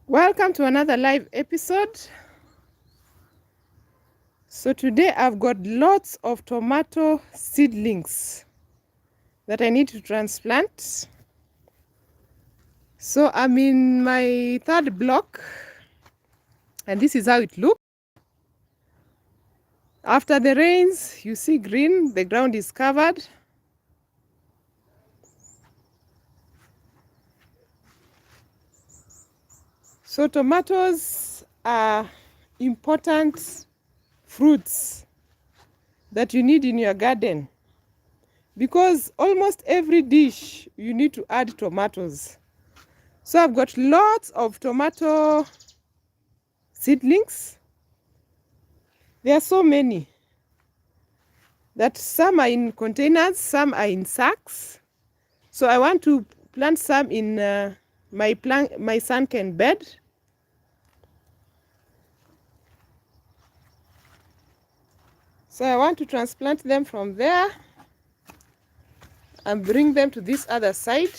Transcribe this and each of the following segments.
Welcome to another live episode. So today I've got lots of tomato seedlings that I need to transplant. So I'm in my third block and this is how it looks. After the rains, you see green, the ground is covered. So tomatoes are important fruits that you need in your garden because almost every dish you need to add tomatoes. So I've got lots of tomato seedlings. There are so many that some are in containers, some are in sacks. So I want to plant some in my sunken bed. So I want to transplant them from there and bring them to this other side.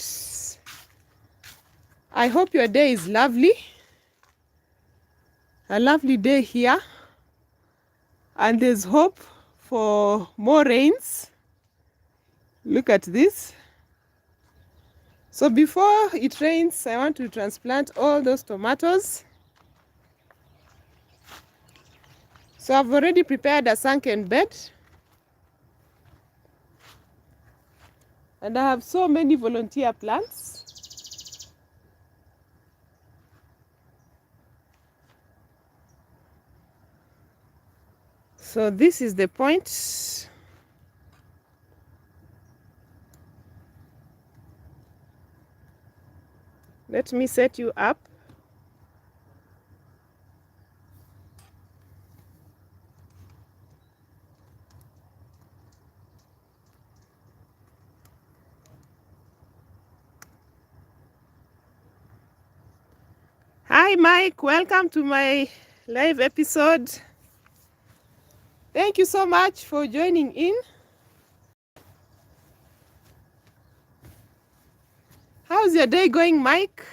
I hope your day is lovely. A lovely day here. And there's hope for more rains. Look at this. So before it rains, I want to transplant all those tomatoes. So I've already prepared a sunken bed. And I have so many volunteer plants. So this is the point. Let me set you up. Hi Mike, welcome to my live episode. Thank you so much for joining in. How's your day going, Mike?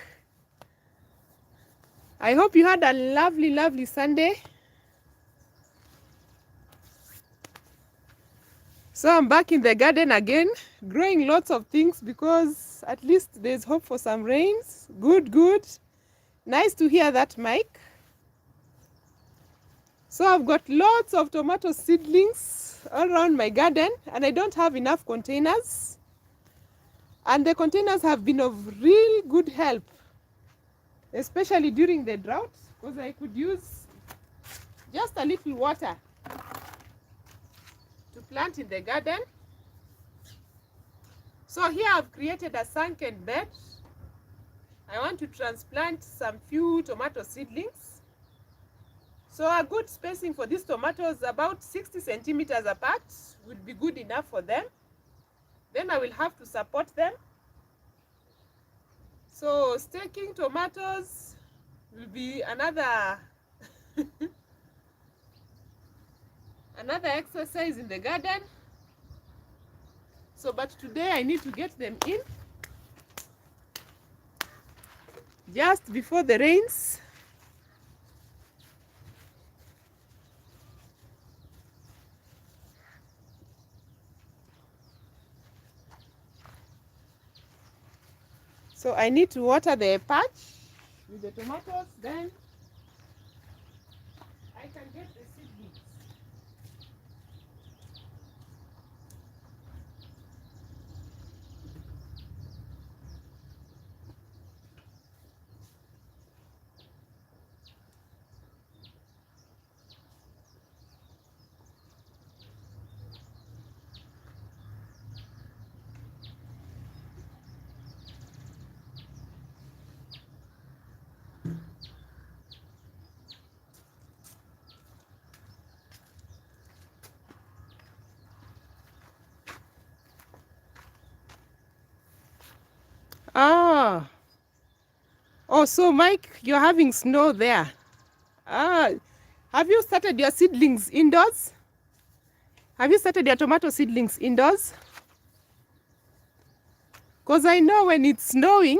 I hope you had a lovely Sunday. So I'm back in the garden again, growing lots of things because at least there's hope for some rains. Good. Nice to hear that, Mike. So I've got lots of tomato seedlings all around my garden and I don't have enough containers. And the containers have been of real good help, especially during the drought, because I could use just a little water to plant in the garden. So here I've created a sunken bed. I want to transplant some few tomato seedlings. So a good spacing for these tomatoes, about 60 centimeters apart, would be good enough for them. Then I will have to support them. So staking tomatoes will be another another exercise in the garden. So but today I need to get them in just before the rains. So I need to water the patch with the tomatoes, then I can get the seedlings. Ah, oh, so Mike, you're having snow there. Have you started your seedlings indoors? Have you started your tomato seedlings indoors? Because I know when it's snowing,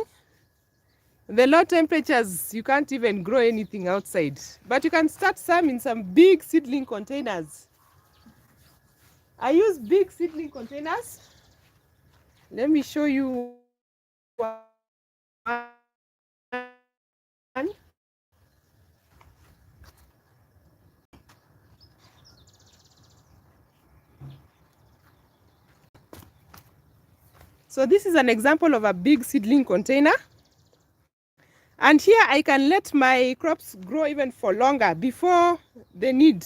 The low temperatures, you can't even grow anything outside. But you can start some in some big seedling containers. I use big seedling containers. Let me show you one. So this is an example of a big seedling container. And here I can let my crops grow even for longer before they need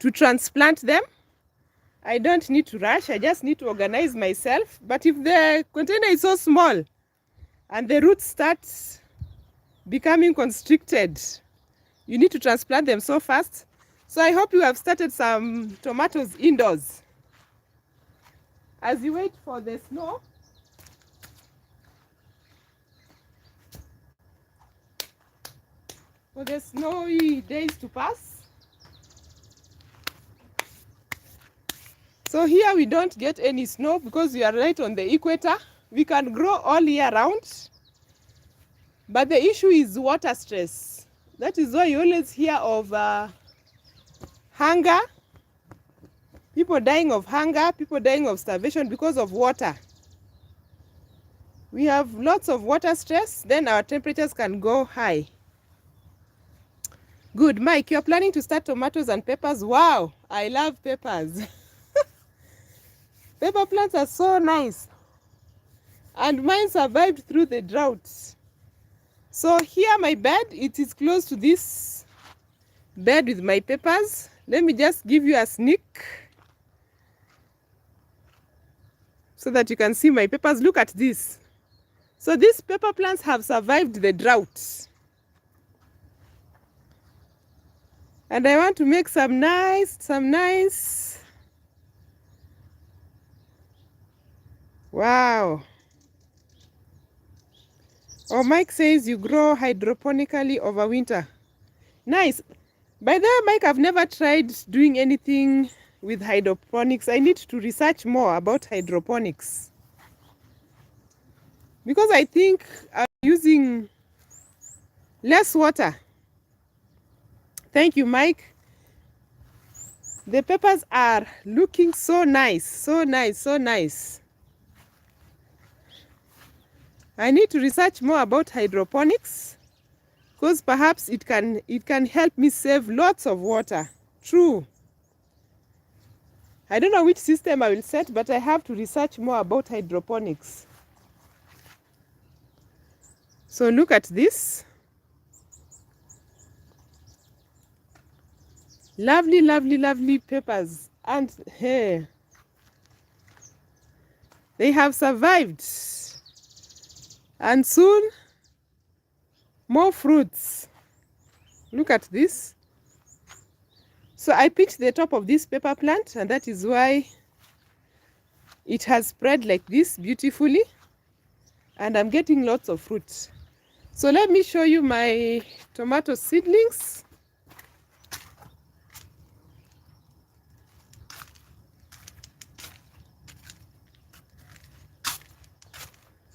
to transplant them. I don't need to rush, I just need to organize myself. But if the container is so small and the roots start becoming constricted, you need to transplant them so fast. So I hope you have started some tomatoes indoors. As you wait for the snow, for the snowy days to pass. So here we don't get any snow because we are right on the equator. We can grow all year round. But the issue is water stress. That is why you always hear of hunger, people dying of hunger, people dying of starvation because of water. We have lots of water stress, then our temperatures can go high. Good, Mike, you're planning to start tomatoes and peppers. Wow, I love peppers. Pepper plants are so nice. And mine survived through the drought. So here my bed, it is close to this bed with my peppers. Let me just give you a sneak so that you can see my peppers. Look at this. So these pepper plants have survived the drought. And I want to make some nice. Wow. Oh, Mike says you grow hydroponically over winter. Nice. By the way, Mike, I've never tried doing anything with hydroponics. I need to research more about hydroponics. Because I think I'm using less water. Thank you, Mike. The peppers are looking so nice. I need to research more about hydroponics because perhaps it can help me save lots of water. True. I don't know which system I will set, but I have to research more about hydroponics. So look at this. Lovely peppers. And hey, they have survived. And soon, more fruits. Look at this. So I picked the top of this pepper plant, and that is why it has spread like this beautifully. And I'm getting lots of fruit. So let me show you my tomato seedlings.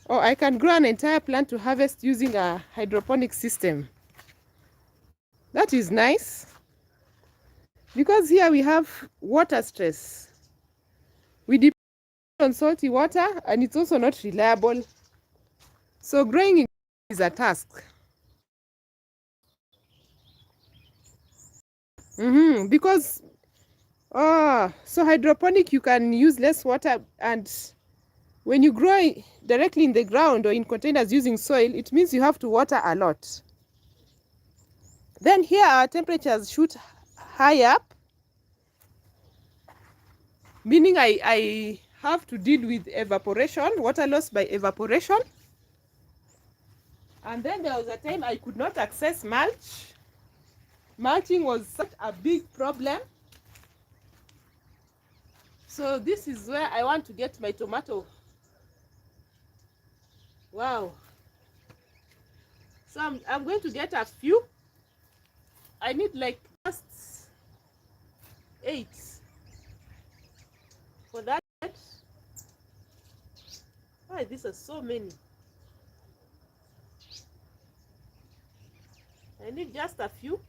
Oh, I can grow an entire plant to harvest using a hydroponic system. That is nice. Because here we have water stress. We depend on salty water and it's also not reliable. So growing in is a task. Because so hydroponic you can use less water, and when you grow directly in the ground or in containers using soil, it means you have to water a lot. Then here our temperatures shoot high up, meaning I have to deal with evaporation, water loss by evaporation. And then there was a time I could not access mulch. Mulching was such a big problem. So this is where I want to get my tomato. Wow. So I'm going to get a few. I need like just 8 for that. Why, these are so many. I need just a few.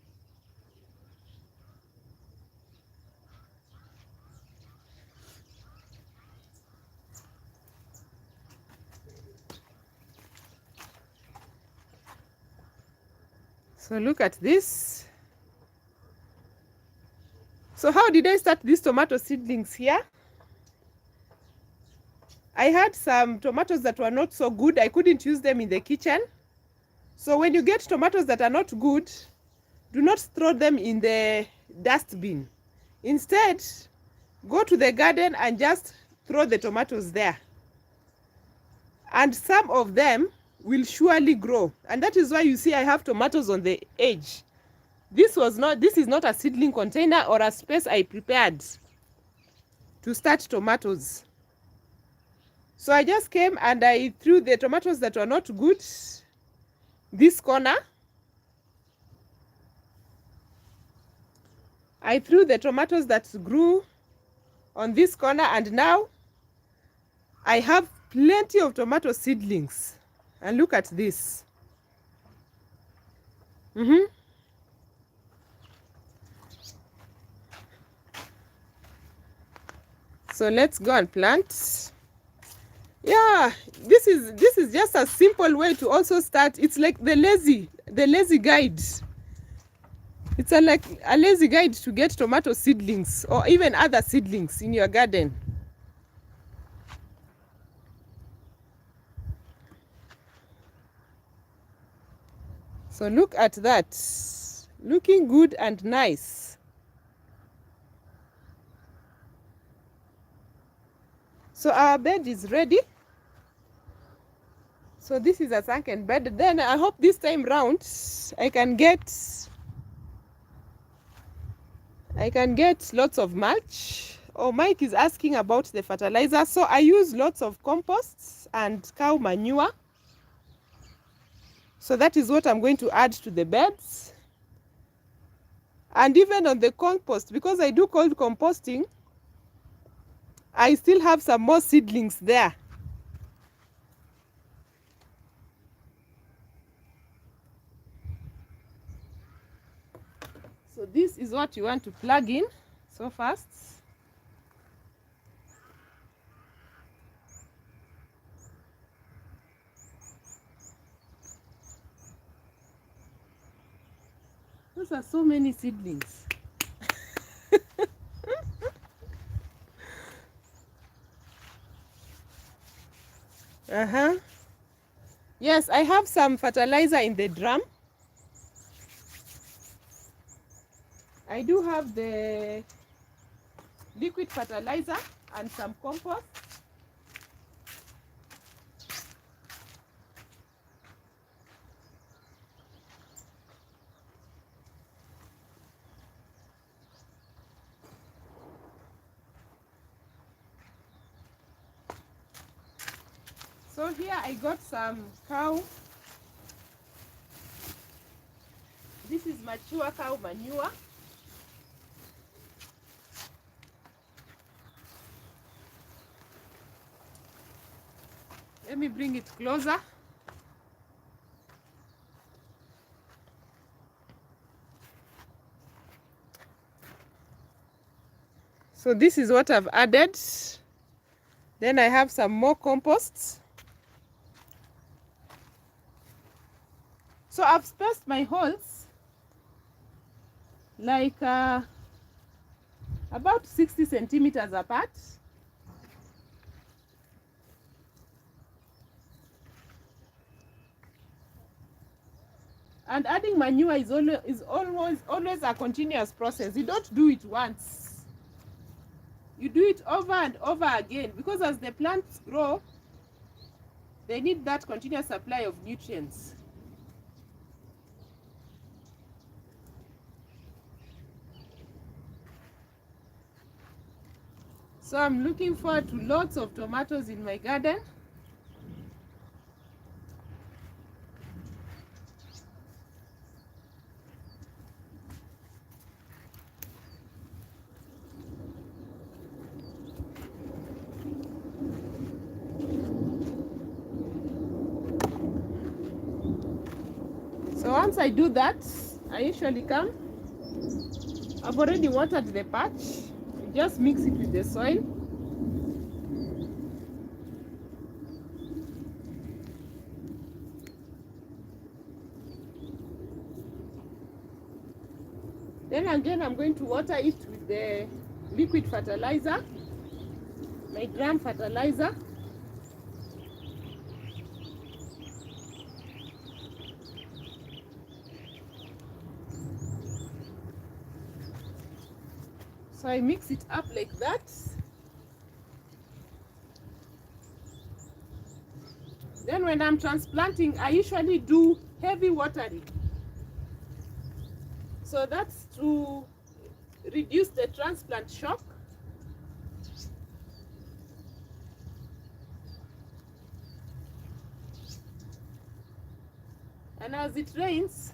So look at this. So how did I start these tomato seedlings here? I had some tomatoes that were not so good. I couldn't use them in the kitchen. So when you get tomatoes that are not good, do not throw them in the dustbin. Instead, go to the garden and just throw the tomatoes there. And some of them will surely grow. And that is why you see I have tomatoes on the edge. This is not a seedling container or a space I prepared to start tomatoes. So I just came and I threw the tomatoes that were not good this corner. I threw the tomatoes that grew on this corner, and now I have plenty of tomato seedlings. And look at this. So let's go and plant. Yeah, this is just a simple way to also start. It's like the lazy guide. It's like a lazy guide to get tomato seedlings or even other seedlings in your garden. So look at that, looking good and nice. So our bed is ready. So this is a sunken bed. Then I hope this time round I can get lots of mulch. Oh, Mike is asking about the fertilizer. So I use lots of compost and cow manure. So that is what I'm going to add to the beds. And even on the compost, because I do cold composting, I still have some more seedlings there. So this is what you want to plug in. So first, those are so many seedlings. Yes, I have some fertilizer in the drum. I do have the liquid fertilizer and some compost. So here I got some cow. This is mature cow manure. Let me bring it closer. So this is what I've added. Then I have some more compost. So I've spaced my holes like about 60 centimeters apart. And adding manure is always a continuous process. You don't do it once. You do it over and over again, because as the plants grow, they need that continuous supply of nutrients. So I'm looking forward to lots of tomatoes in my garden. So once I do that, I usually come, I've already watered the patch. You just mix it with the soil. Then again, I'm going to water it with the liquid fertilizer, my gram fertilizer. So I mix it up like that. Then when I'm transplanting, I usually do heavy watering. So that's to reduce the transplant shock. And as it rains,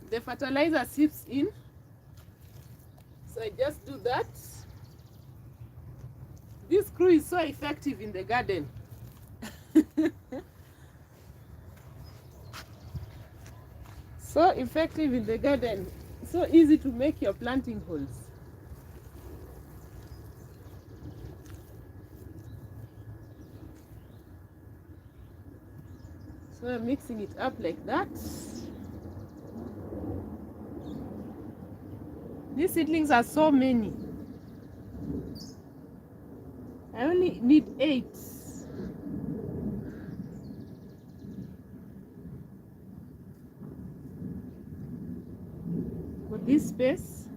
the fertilizer seeps in. So I just do that. This screw is so effective in the garden. So effective in the garden. So easy to make your planting holes. So I'm mixing it up like that. These seedlings are so many. I only need 8. For this space.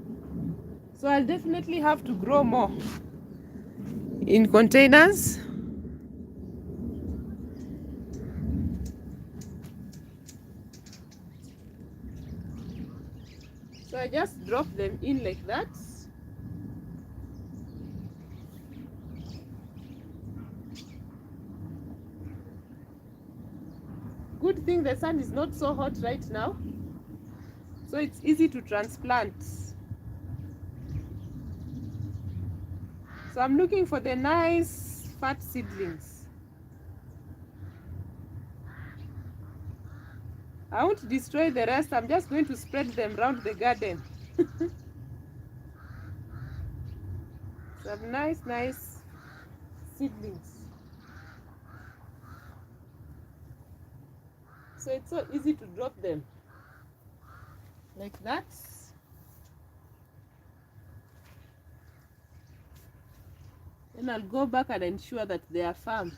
So I'll definitely have to grow more in containers. So I just drop them in like that. Good thing the sun is not so hot right now, so it's easy to transplant. So I'm looking for the nice fat seedlings. I won't destroy the rest, I'm just going to spread them around the garden. Some nice seedlings. So it's so easy to drop them like that. Then I'll go back and ensure that they are firm.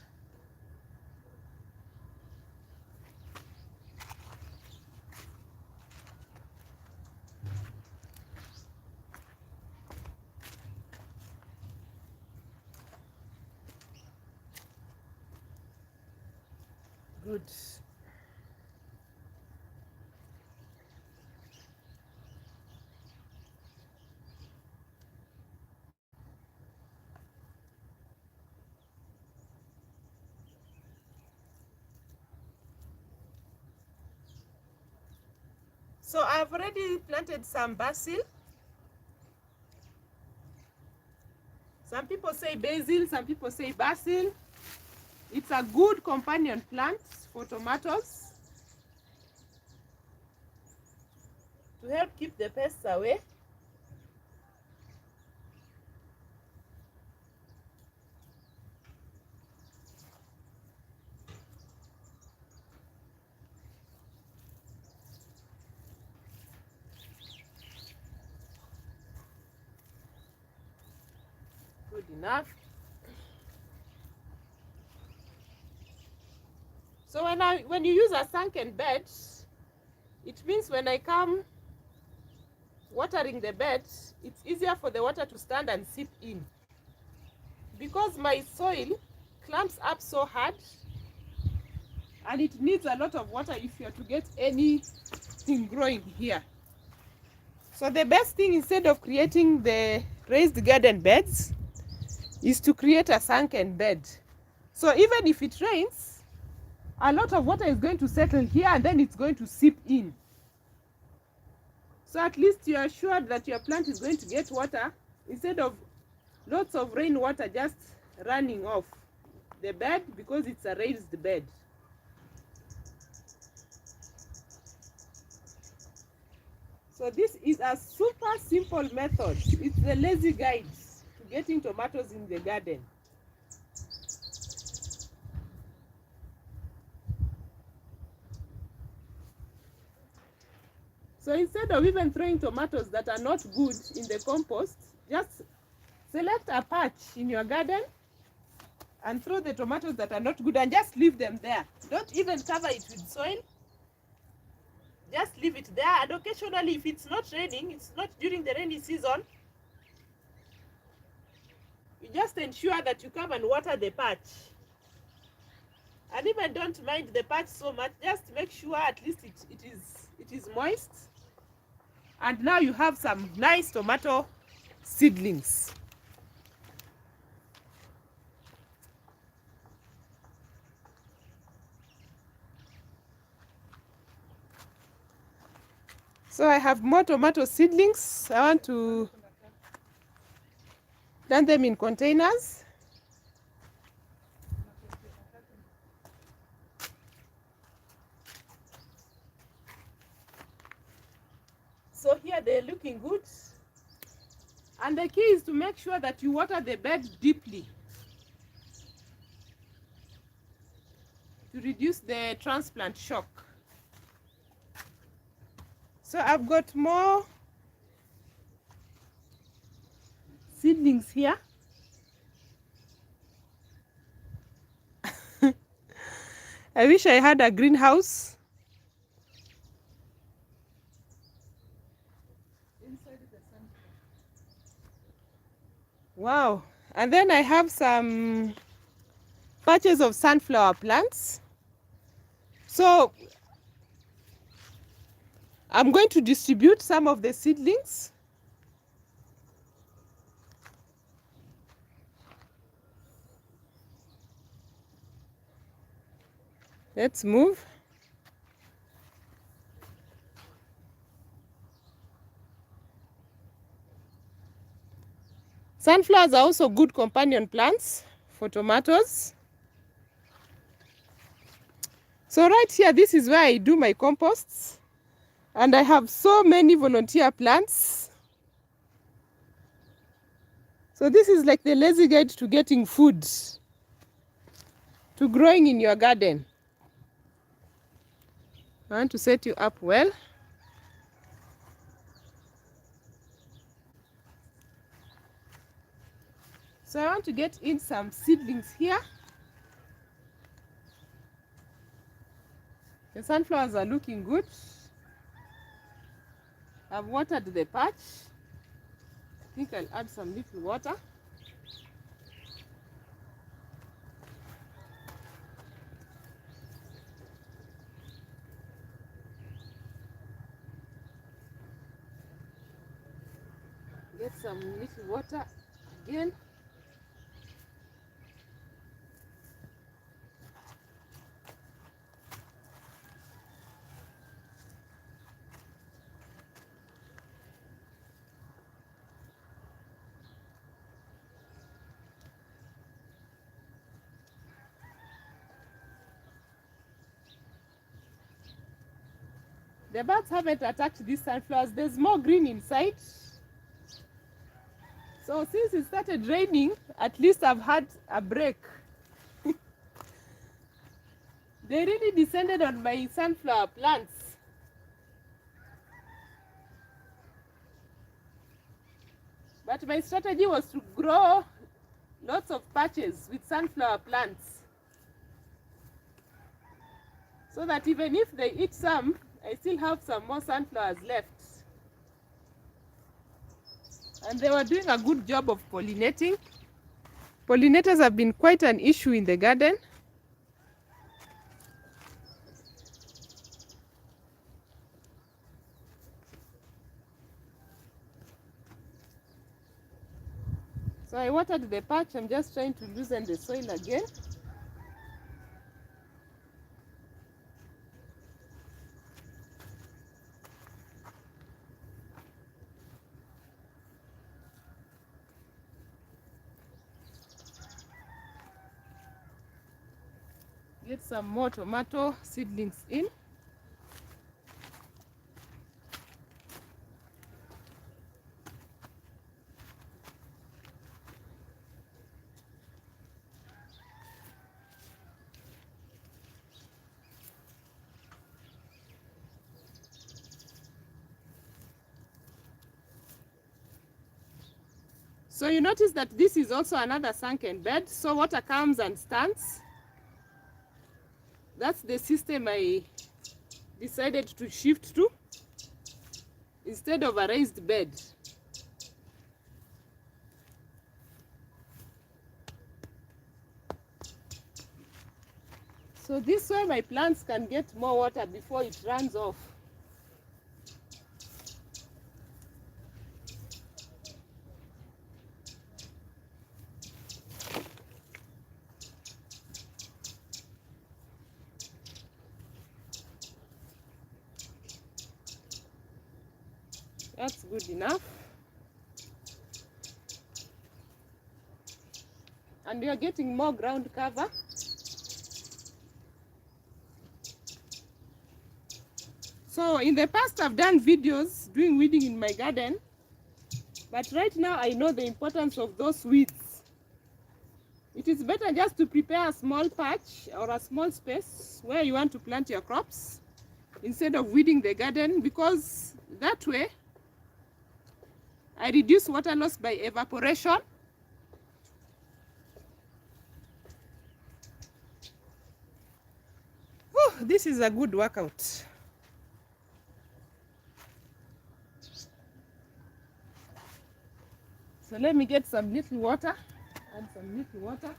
Good. So I've already planted some basil. Some people say basil, some people say basil. It's a good companion plant for tomatoes to help keep the pests away. Good enough. So when you use a sunken bed, it means when I come watering the bed, it's easier for the water to stand and seep in. Because my soil clamps up so hard, and it needs a lot of water if you're to get anything growing here. So the best thing, instead of creating the raised garden beds, is to create a sunken bed. So even if it rains, a lot of water is going to settle here and then it's going to seep in. So at least you are sure that your plant is going to get water instead of lots of rainwater just running off the bed because it's a raised bed. So this is a super simple method. It's the lazy guide to getting tomatoes in the garden. So instead of even throwing tomatoes that are not good in the compost, just select a patch in your garden and throw the tomatoes that are not good and just leave them there. Don't even cover it with soil. Just leave it there, and occasionally if it's not raining, it's not during the rainy season, you just ensure that you come and water the patch. And even don't mind the patch so much, just make sure at least it is moist. And now you have some nice tomato seedlings. So I have more tomato seedlings. I want to plant them in containers. So here they're looking good. And the key is to make sure that you water the bed deeply to reduce the transplant shock. So I've got more seedlings here. I wish I had a greenhouse. Wow. And then I have some patches of sunflower plants. So I'm going to distribute some of the seedlings. Let's move. Sunflowers are also good companion plants for tomatoes. So right here, this is where I do my composts. And I have so many volunteer plants. So this is like the lazy guide to getting food, to growing in your garden. I want to set you up well. So I want to get in some seedlings here. The sunflowers are looking good. I've watered the patch. I think I'll add some little water. Get some little water again. The birds haven't attacked these sunflowers. There's more green inside. So since it started raining, at least I've had a break. They really descended on my sunflower plants. But my strategy was to grow lots of patches with sunflower plants, so that even if they eat some, I still have some more sunflowers left. And they were doing a good job of pollinating. Pollinators have been quite an issue in the garden. So I watered the patch. I'm just trying to loosen the soil again. Get some more tomato seedlings in. So you notice that this is also another sunken bed, so water comes and stands. That's the system I decided to shift to instead of a raised bed. So this way my plants can get more water before it runs off. That's good enough. And we are getting more ground cover. So in the past I've done videos doing weeding in my garden, but right now I know the importance of those weeds. It is better just to prepare a small patch or a small space where you want to plant your crops instead of weeding the garden, because that way I reduce water loss by evaporation. Whew, this is a good workout. So let me get some little water, add some little water.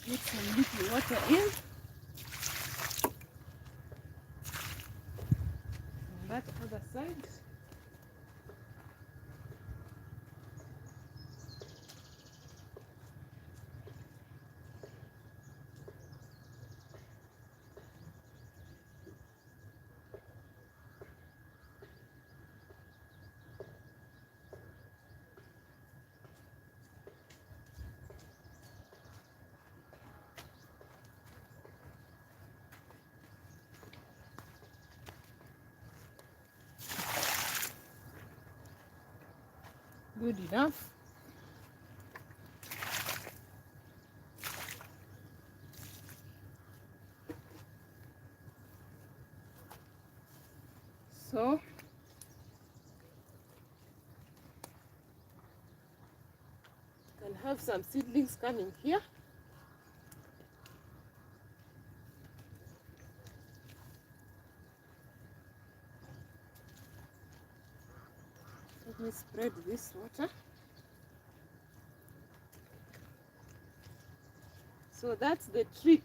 Get some little water in. On that other side. Good enough. So can have some seedlings coming here. Let me spread this water. So that's the trick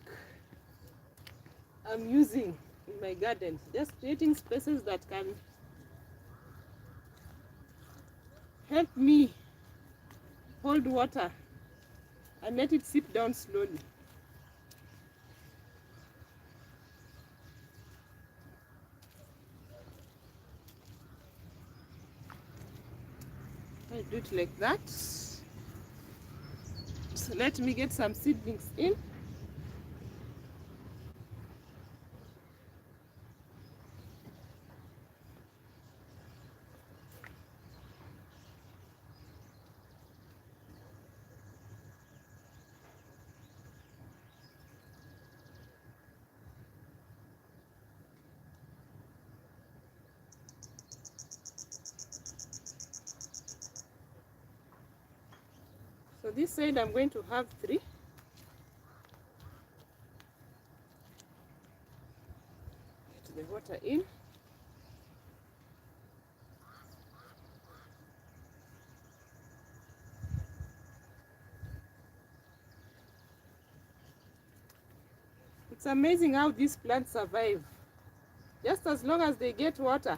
I'm using in my garden, just creating spaces that can help me hold water and let it seep down slowly. I do it like that. So let me get some seedlings in. So this side I'm going to have 3. Get the water in. It's amazing how these plants survive. Just as long as they get water,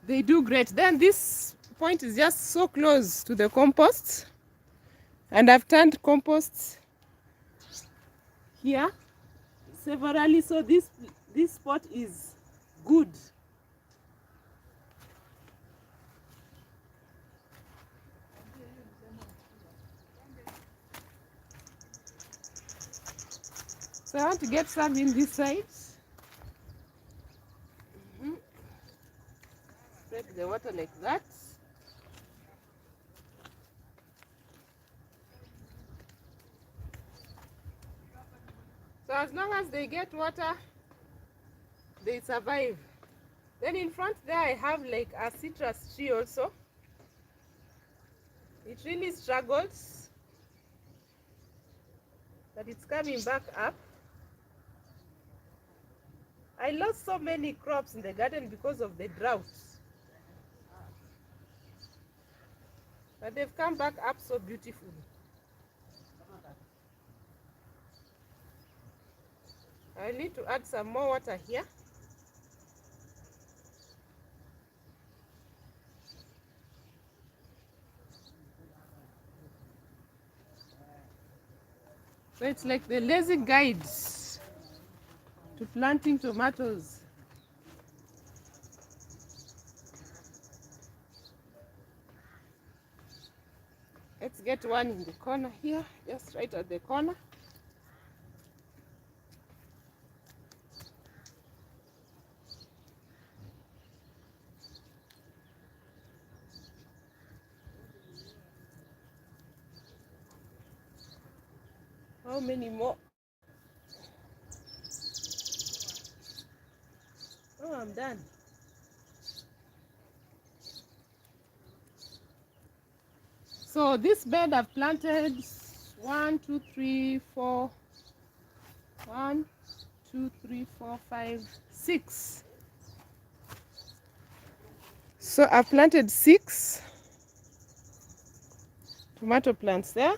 they do great. Then this point is just so close to the compost, and I've turned compost here severally, so this spot is good. So I want to get some in this side. Spread the water like that. So as long as they get water, they survive. Then in front there I have like a citrus tree also. It really struggles, but it's coming back up. I lost so many crops in the garden because of the drought, but they've come back up so beautifully. I need to add some more water here. So it's like the lazy guides to planting tomatoes. Let's get one in the corner here, just right at the corner. How many more? Oh, I'm done. So this bed I've planted 1, 2, 3, 4. 1, 2, 3, 4, 5, 6. So I've planted 6 tomato plants there.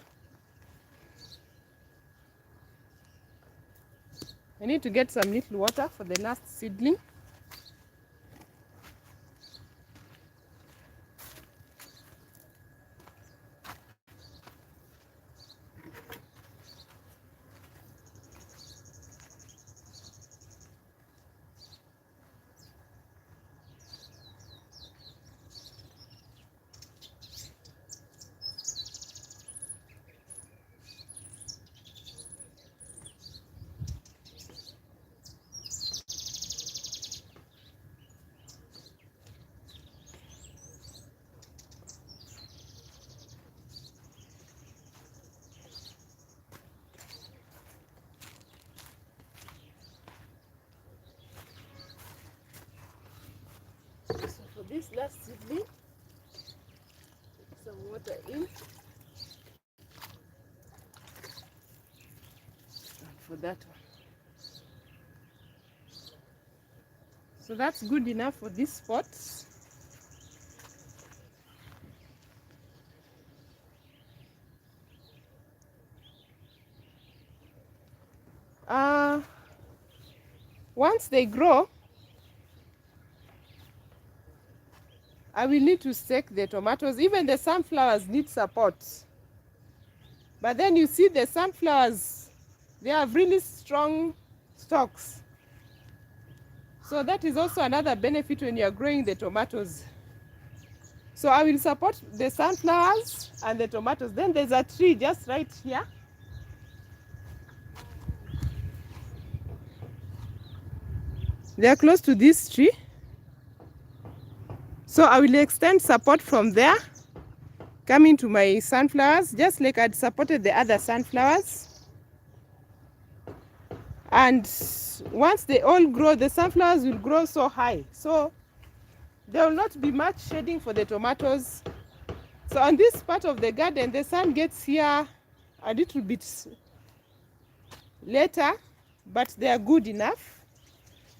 I need to get some little water for the last seedling. So for this last seedling, put some water in. And for that one. So that's good enough for this spot. Once they grow, I will need to stake the tomatoes. Even the sunflowers need support. But then you see the sunflowers, they have really strong stalks. So that is also another benefit when you are growing the tomatoes. So I will support the sunflowers and the tomatoes. Then there's a tree just right here. They are close to this tree. So I will extend support from there, coming to my sunflowers, just like I'd supported the other sunflowers. And once they all grow, the sunflowers will grow so high. So there will not be much shading for the tomatoes. So on this part of the garden, the sun gets here a little bit later, but they are good enough.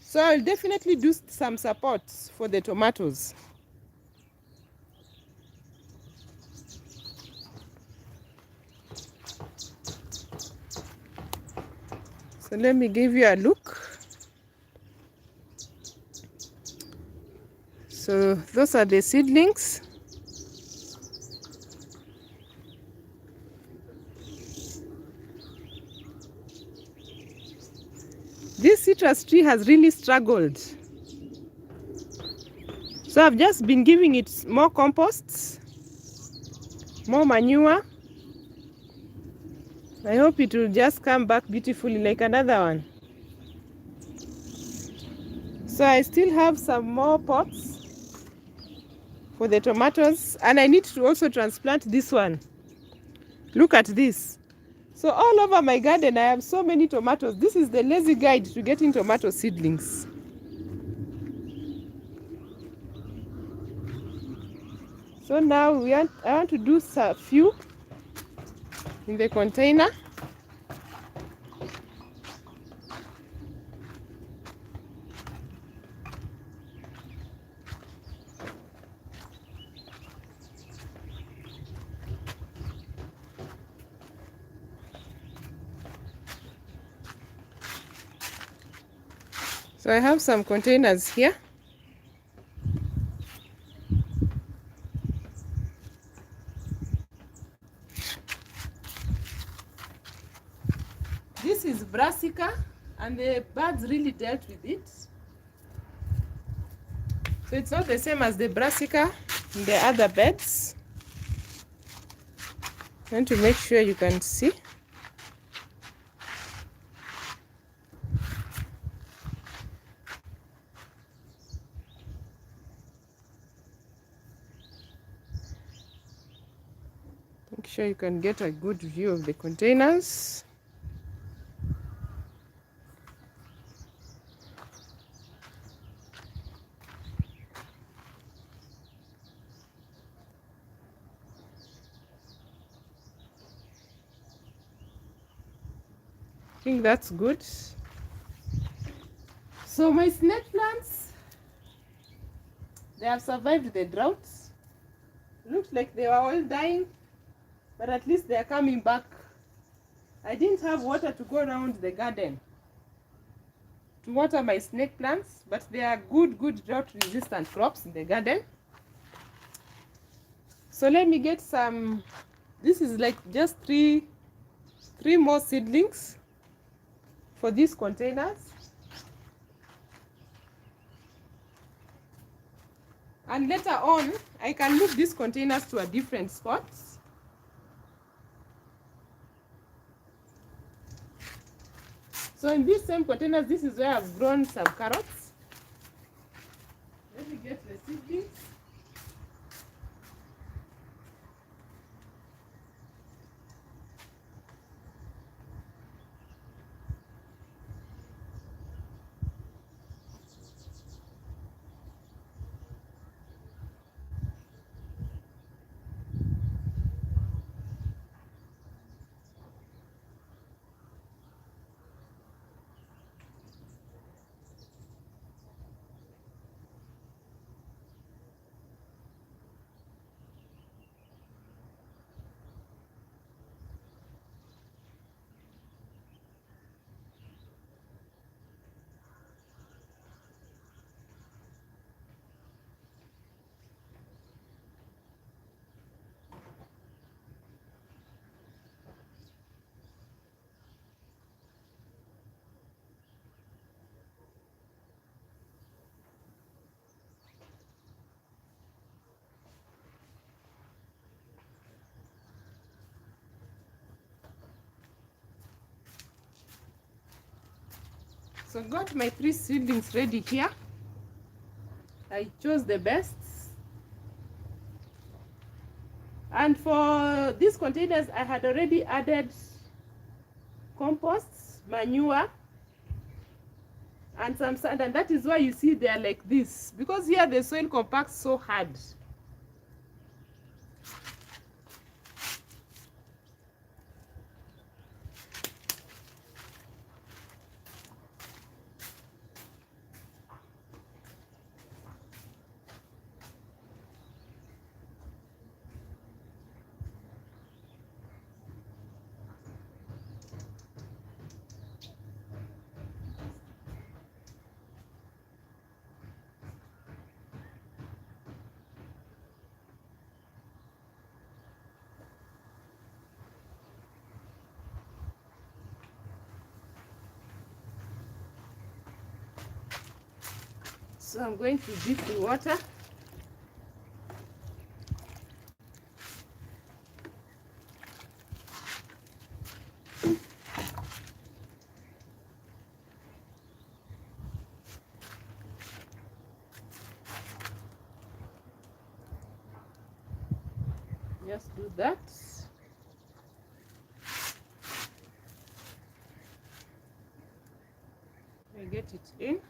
So I'll definitely do some support for the tomatoes. So let me give you a look. So those are the seedlings. This citrus tree has really struggled. So I've just been giving it more composts, more manure. I hope it will just come back beautifully like another one. So I still have some more pots for the tomatoes, and I need to also transplant this one. Look at this. So all over my garden I have so many tomatoes. This is the lazy guide to getting tomato seedlings. So now I want to do a few in the container. So I have some containers here. This is brassica, and the birds really dealt with it. So it's not the same as the brassica in the other beds. I want to make sure you can see. Make sure you can get a good view of the containers. I think that's good. So my snake plants, they have survived the drought. Looks like they were all dying, but at least they are coming back. I didn't have water to go around the garden to water my snake plants, but they are good drought resistant crops in the garden. So let me get some. This is like just three more seedlings for these containers. And later on, I can move these containers to a different spot. So in these same containers, this is where I've grown some carrots. Let me get the seedlings. So got my 3 seedlings ready here. I chose the best. And for these containers, I had already added compost, manure, and some sand, and that is why you see they are like this, because here the soil compacts so hard. So I'm going to dip the water. Just do that. I get it in.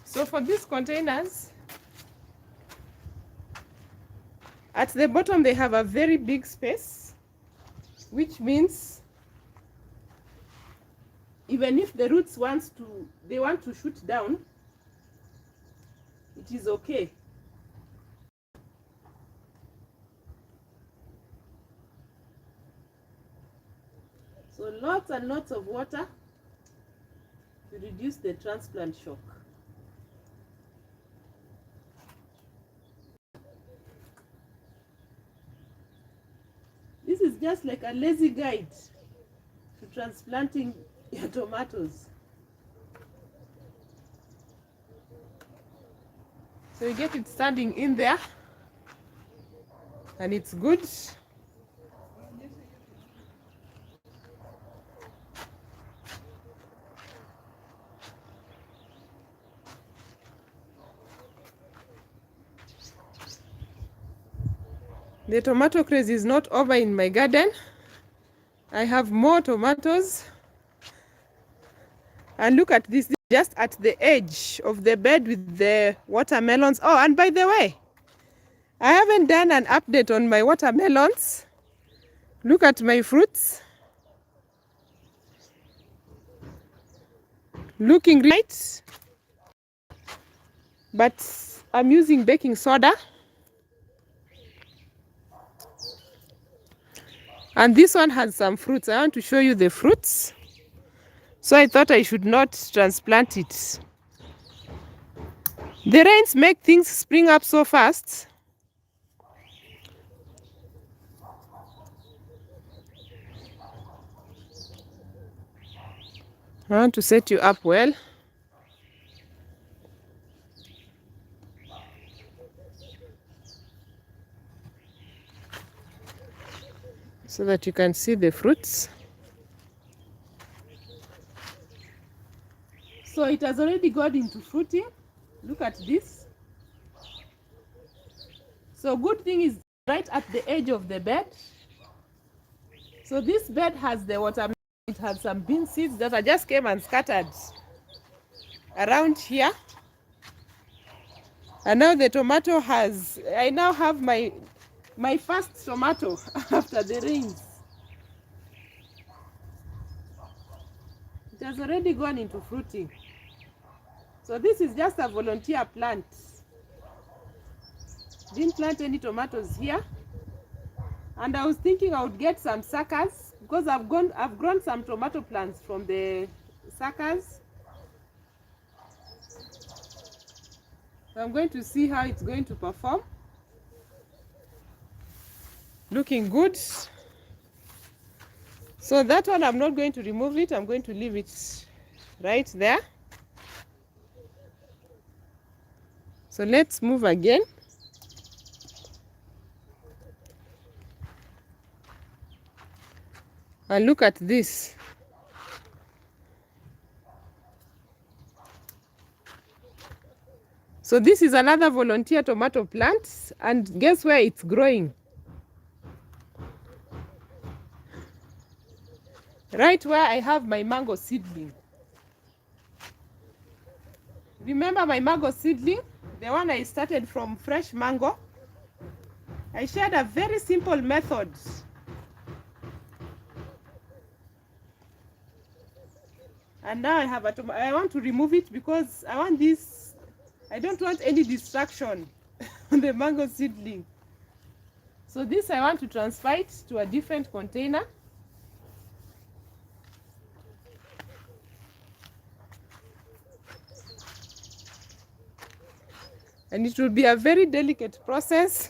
So for these containers, at the bottom they have a very big space, which means even if the roots want to shoot down, it is okay. So lots and lots of water to reduce the transplant shock. This is just like a lazy guide to transplanting your tomatoes. So you get it standing in there, and it's good. The tomato craze is not over in my garden. I have more tomatoes. And look at this, just at the edge of the bed with the watermelons. Oh, and by the way, I haven't done an update on my watermelons. Look at my fruits. Looking right. But I'm using baking soda. And this one has some fruits. I want to show you the fruits. So I thought I should not transplant it. The rains make things spring up so fast. I want to set you up well. So that you can see the fruits. So it has already got into fruiting. Look at this. So good thing is right at the edge of the bed. So this bed has the watermelon. It has some bean seeds that I just came and scattered around here. And now the tomato has, I now have my first tomato after the rains. It has already gone into fruiting. So this is just a volunteer plant. Didn't plant any tomatoes here. And I was thinking I would get some suckers because I've grown some tomato plants from the suckers. So I'm going to see how it's going to perform. Looking good. So that one, I'm not going to remove it. I'm going to leave it right there. So let's move again. And look at this. So this is another volunteer tomato plant, and guess where it's growing? Right where I have my mango seedling. Remember my mango seedling? The one I started from fresh mango? I shared a very simple method. And now I have I want to remove it because I want this, I don't want any distraction on the mango seedling. So this I want to transfer it to a different container. And it will be a very delicate process.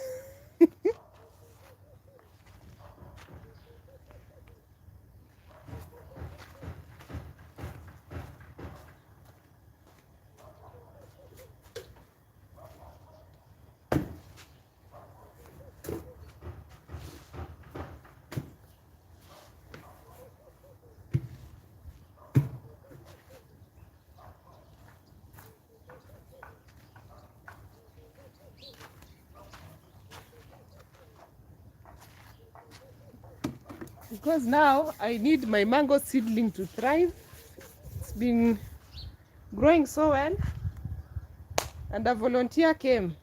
because now I need my mango seedling to thrive. It's been growing so well, and a volunteer came.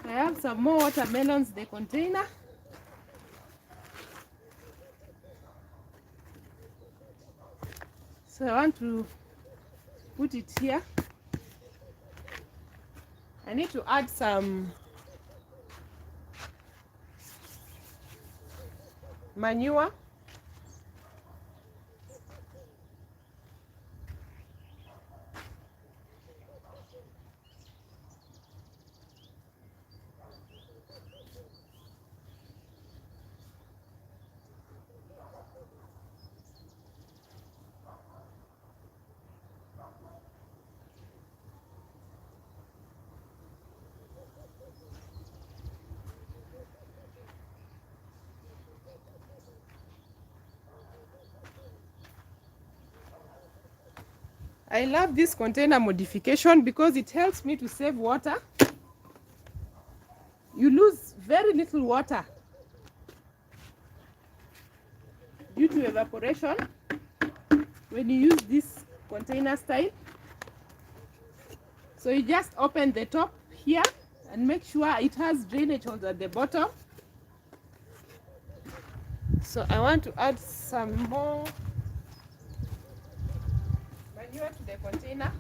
I have some more watermelons in the container. So I want to put it here. I need to add some manure. I love this container modification because it helps me to save water. You lose very little water due to evaporation when you use this container style. So you just open the top here and make sure it has drainage holes at the bottom. So I want to add some more manure to the container.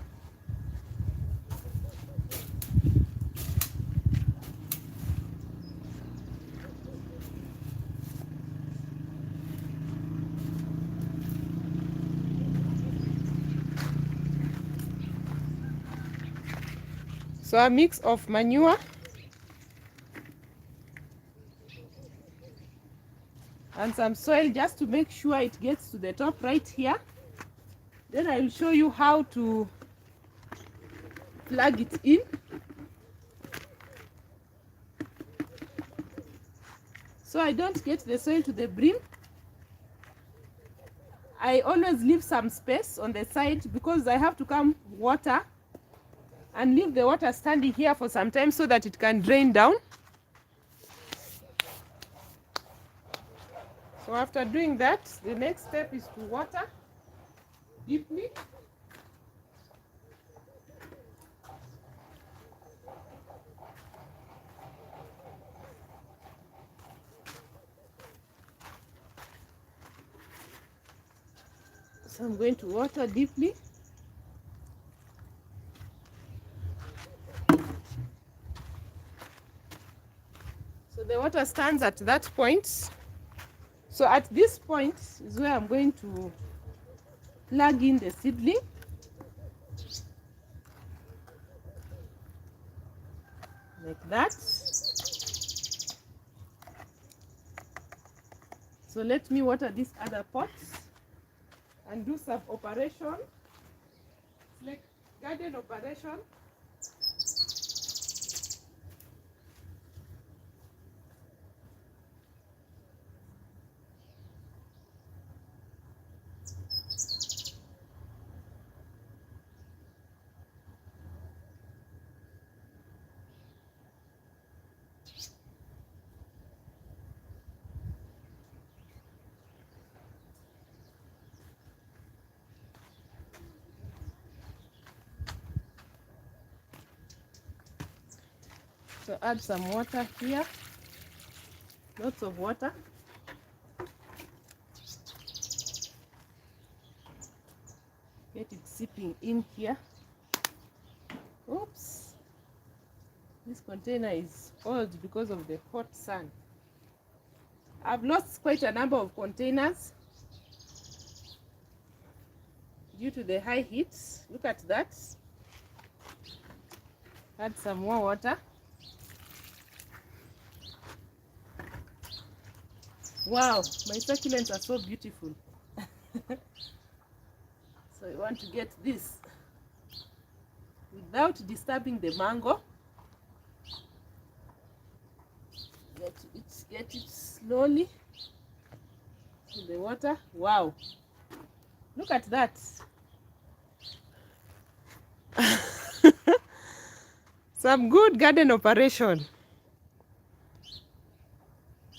So a mix of manure and some soil just to make sure it gets to the top right here. Then I will show you how to plug it in. So I don't get the soil to the brim. I always leave some space on the side because I have to come water and leave the water standing here for some time so that it can drain down. So after doing that, the next step is to water deeply. So I'm going to water deeply. So the water stands at that point. So at this point is where I'm going to plug in the seedling. Like that. So let me water this other pot and do some operation. It's like garden operation. So add some water here, lots of water. Get it seeping in here. Oops, this container is old because of the hot sun. I've lost quite a number of containers due to the high heat. Look at that. Add some more water. Wow, my succulents are so beautiful. So I want to get this without disturbing the mango. Get it slowly in the water. Wow, look at that. Some good garden operation.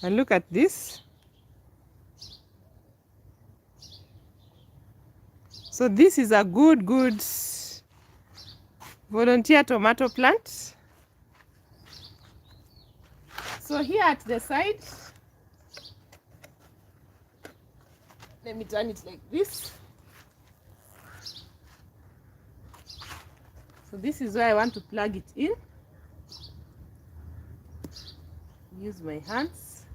And look at this. So this is a good volunteer tomato plant. So here at the side, let me turn it like this. So this is where I want to plug it in. Use my hands,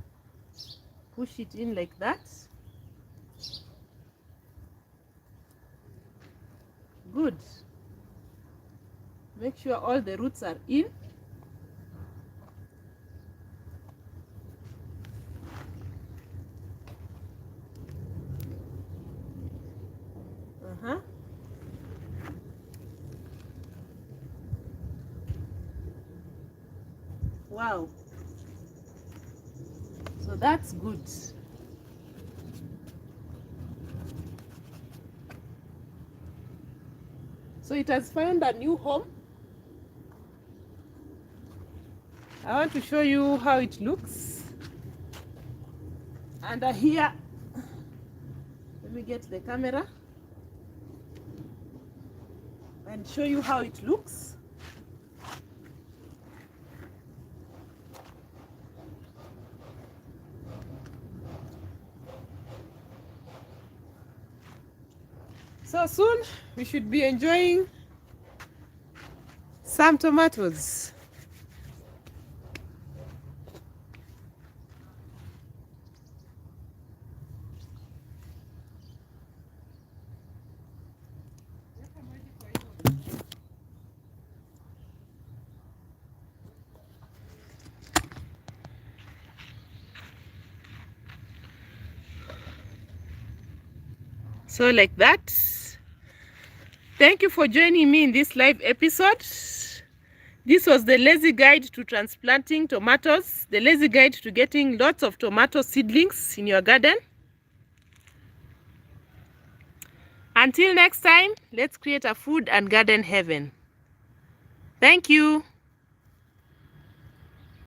push it in like that. Good. Make sure all the roots are in. Wow. So that's good. So it has found a new home. I want to show you how it looks. And here, let me get the camera and show you how it looks. So soon we should be enjoying some tomatoes. So like that. Thank you for joining me in this live episode. This was the lazy guide to transplanting tomatoes, the lazy guide to getting lots of tomato seedlings in your garden. Until next time, let's create a food and garden heaven. Thank you.